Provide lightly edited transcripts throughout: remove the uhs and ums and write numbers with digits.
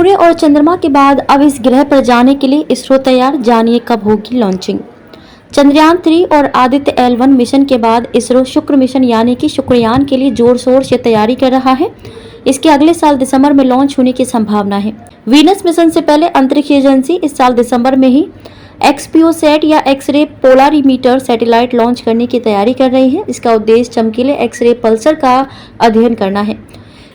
सूर्य और चंद्रमा के बाद अब इस ग्रह पर जाने के लिए इसरो तैयार, जानिए कब होगी लॉन्चिंग। चंद्रयान 3 और आदित्य L1 मिशन के बाद इसरो शुक्र मिशन यानी कि शुक्रयान के लिए जोर शोर से तैयारी कर रहा है। इसके अगले साल दिसंबर में लॉन्च होने की संभावना है। वीनस मिशन से पहले अंतरिक्ष एजेंसी इस साल दिसंबर में ही एक्सपीओसैट या एक्स-रे पोलारीमीटर सैटेलाइट लॉन्च करने की तैयारी कर रही है। इसका उद्देश्य चमकीले एक्स-रे पल्सर का अध्ययन करना है।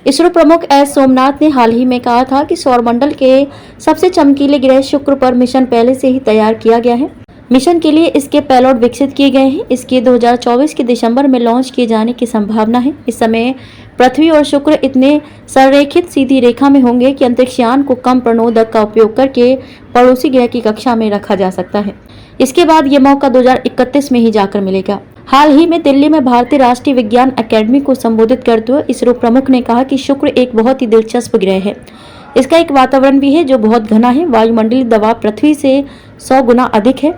इसरो प्रमुख एस सोमनाथ ने हाल ही में कहा था कि सौरमंडल के सबसे चमकीले ग्रह शुक्र पर मिशन पहले से ही तैयार किया गया है। मिशन के लिए इसके पेलोड विकसित किए गए हैं। इसके 2024 के दिसंबर में लॉन्च किए जाने की संभावना है। इस समय पृथ्वी और शुक्र इतने संरेखित सीधी रेखा में होंगे कि अंतरिक्षयान को कम प्रणोदक का उपयोग करके पड़ोसी ग्रह की कक्षा में रखा जा सकता है। इसके बाद ये मौका 2031 में ही जाकर मिलेगा। हाल ही में दिल्ली में भारतीय राष्ट्रीय विज्ञान अकेडमी को संबोधित करते हुए इसरो प्रमुख ने कहा कि शुक्र एक बहुत ही दिलचस्प ग्रह है। इसका एक वातावरण भी है जो बहुत घना है। वायुमंडलीय दबाव पृथ्वी से 100 गुना अधिक है।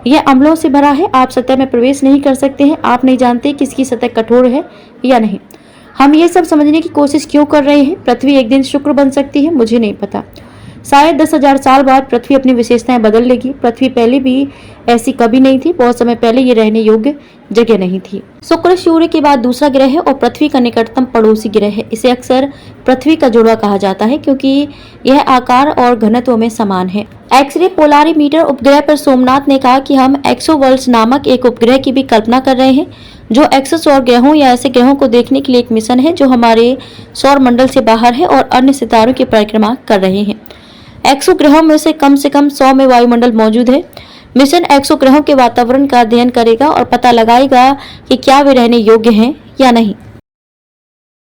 यह अम्लों से भरा है। आप सतह में प्रवेश नहीं कर सकते हैं। आप नहीं जानते कि इसकी सतह कठोर है या नहीं। हम ये सब समझने की कोशिश क्यों कर रहे हैं? पृथ्वी एक दिन शुक्र बन सकती है, मुझे नहीं पता। शायद 10,000 साल बाद पृथ्वी अपनी विशेषताएं बदल लेगी। पृथ्वी पहले भी ऐसी कभी नहीं थी। बहुत समय पहले ये रहने योग्य जगह नहीं थी। शुक्र सूर्य के बाद दूसरा ग्रह है और पृथ्वी का निकटतम पड़ोसी ग्रह है। इसे अक्सर पृथ्वी का जुड़वा कहा जाता है क्योंकि यह आकार और घनत्व में समान है। एक्स-रे पोलारीमीटर उपग्रह पर सोमनाथ ने कहा कि हम एक्सोवर्ल्ड्स नामक एक उपग्रह की भी कल्पना कर रहे हैं जो एक्सोसौर ग्रहों या ऐसे ग्रहों को देखने के लिए एक मिशन है जो हमारे सौर मंडल से बाहर है और अन्य सितारों की परिक्रमा कर रहे हैं। एक्सो ग्रहों में से कम 100 में वायुमंडल मौजूद है। मिशन एक्सो ग्रहों के वातावरण का अध्ययन करेगा और पता लगाएगा कि क्या वे रहने योग्य हैं या नहीं।